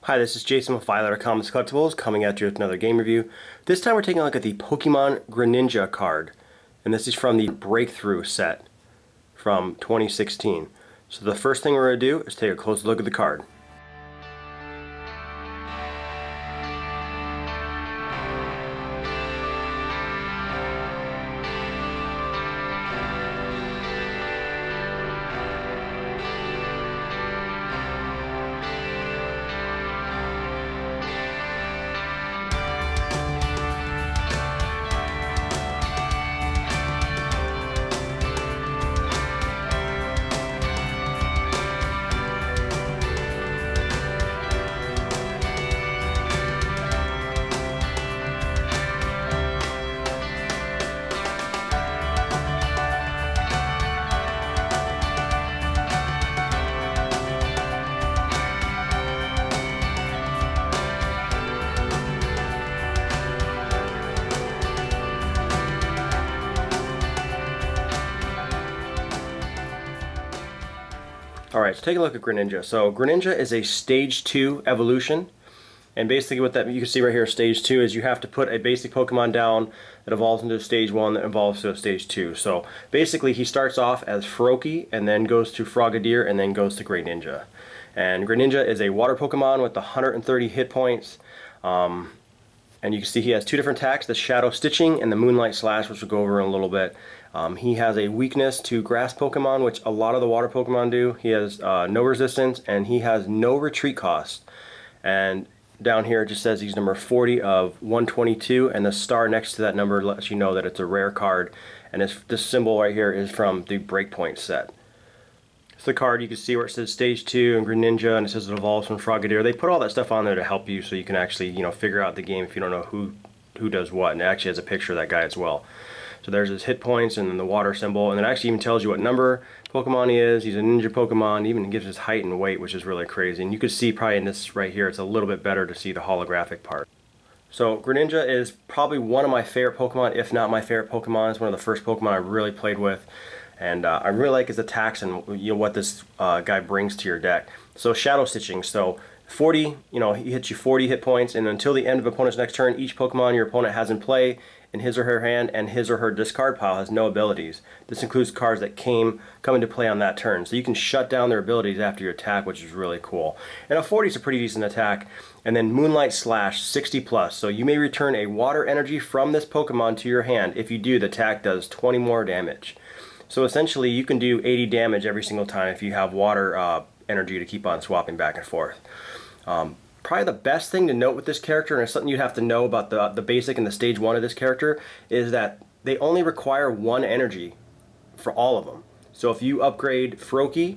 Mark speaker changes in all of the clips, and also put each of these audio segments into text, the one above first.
Speaker 1: Hi, this is Jason with Violator Comics Collectibles coming at you with another game review. This time we're taking a look at the Pokemon Greninja card, and this is from the Breakthrough set from 2016. So the first thing we're going to do is take a close look at the card. Alright, so take a look at Greninja. So Greninja is a Stage 2 evolution, and basically what that you can see right here, Stage 2, is you have to put a basic Pokemon down that evolves into Stage 1 that evolves to a Stage 2. So basically he starts off as Froakie, and then goes to Frogadier, and then goes to Greninja. And Greninja is a water Pokemon with 130 hit points. And you can see he has two different attacks, the Shadow Stitching and the Moonlight Slash, which we'll go over in a little bit. He has a weakness to grass Pokemon, which a lot of the water Pokemon do. He has no resistance, and he has no retreat cost. And down here it just says he's number 40 of 122, and the star next to that number lets you know that it's a rare card. And this symbol right here is from the Breakpoint set. The card, you can see where it says Stage 2 and Greninja, and it says it evolves from Frogadier. They put all that stuff on there to help you so you can actually, figure out the game if you don't know who does what. And it actually has a picture of that guy as well. So there's his hit points and then the water symbol, and it actually even tells you what number Pokemon he is. He's a ninja Pokemon. It even gives his height and weight, which is really crazy. And you can see probably in this right here, it's a little bit better to see the holographic part. So Greninja is probably one of my favorite Pokemon, if not my favorite Pokemon. It's one of the first Pokemon I really played with. And I really like his attacks and what this guy brings to your deck. So Shadow Stitching, so 40, he hits you 40 hit points, and until the end of opponent's next turn, each Pokemon your opponent has in play in his or her hand and his or her discard pile has no abilities. This includes cards that come into play on that turn. So you can shut down their abilities after your attack, which is really cool. And a 40 is a pretty decent attack. And then Moonlight Slash, 60 plus. So you may return a water energy from this Pokemon to your hand. If you do, the attack does 20 more damage. So essentially you can do 80 damage every single time if you have water energy to keep on swapping back and forth. Probably the best thing to note with this character, and it's something you have to know about the basic and the Stage 1 of this character, is that they only require one energy for all of them. So if you upgrade Froakie,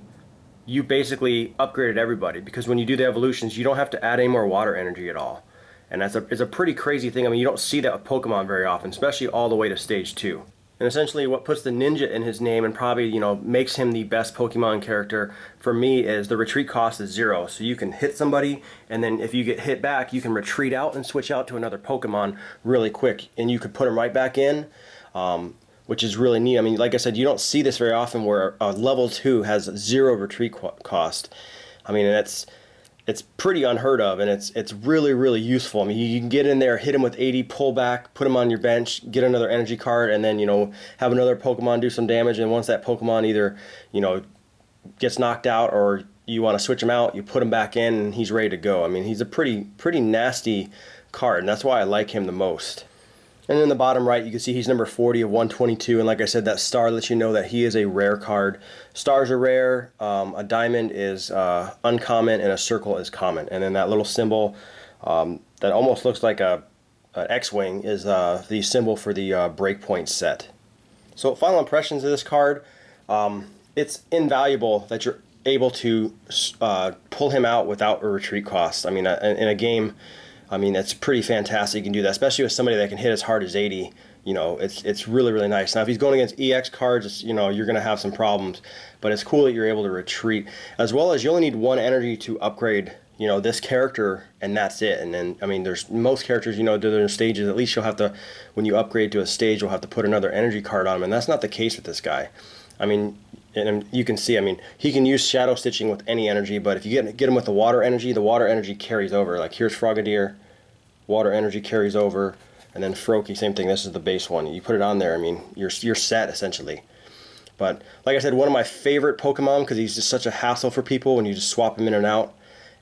Speaker 1: you basically upgraded everybody, because when you do the evolutions you don't have to add any more water energy at all. And it's a pretty crazy thing. I mean, you don't see that with Pokemon very often, especially all the way to Stage 2. And essentially what puts the ninja in his name and probably, makes him the best Pokemon character for me is the retreat cost is 0. So you can hit somebody, and then if you get hit back, you can retreat out and switch out to another Pokemon really quick. And you could put him right back in, which is really neat. I mean, like I said, you don't see this very often where a level 2 has 0 retreat cost. I mean, it's pretty unheard of, and it's really, really useful. I mean, you can get in there, hit him with 80, pull back, put him on your bench, get another energy card, and then, have another Pokemon do some damage, and once that Pokemon either, gets knocked out or you want to switch him out, you put him back in, and he's ready to go. I mean, he's a pretty nasty card, and that's why I like him the most. And in the bottom right, you can see he's number 40 of 122, and like I said, that star lets you know that he is a rare card. Stars are rare, a diamond is uncommon, and a circle is common. And then that little symbol that almost looks like an X-Wing is the symbol for the Breakpoint set. So final impressions of this card, it's invaluable that you're able to pull him out without a retreat cost. I mean, in a game, it's pretty fantastic you can do that, especially with somebody that can hit as hard as 80. It's really, really nice. Now, if he's going against EX cards, you're going to have some problems, but it's cool that you're able to retreat, as well as you only need one energy to upgrade, this character, and that's it. And then, there's most characters, do their stages. At least you'll have to, when you upgrade to a stage, you'll have to put another energy card on him, and that's not the case with this guy. I mean, and you can see, I mean, he can use shadow stitching with any energy, but if you get him with the water energy carries over. Like here's Frogadier, water energy carries over, and then Froakie, same thing. This is the base one. You put it on there, I mean, you're set essentially. But like I said, one of my favorite Pokemon because he's just such a hassle for people when you just swap him in and out.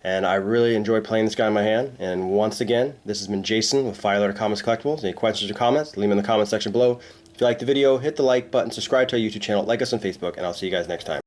Speaker 1: And I really enjoy playing this guy in my hand. And once again, this has been Jason with Violator Comics Collectibles. Any questions or comments, leave them in the comment section below. If you liked the video, hit the like button, subscribe to our YouTube channel, like us on Facebook, and I'll see you guys next time.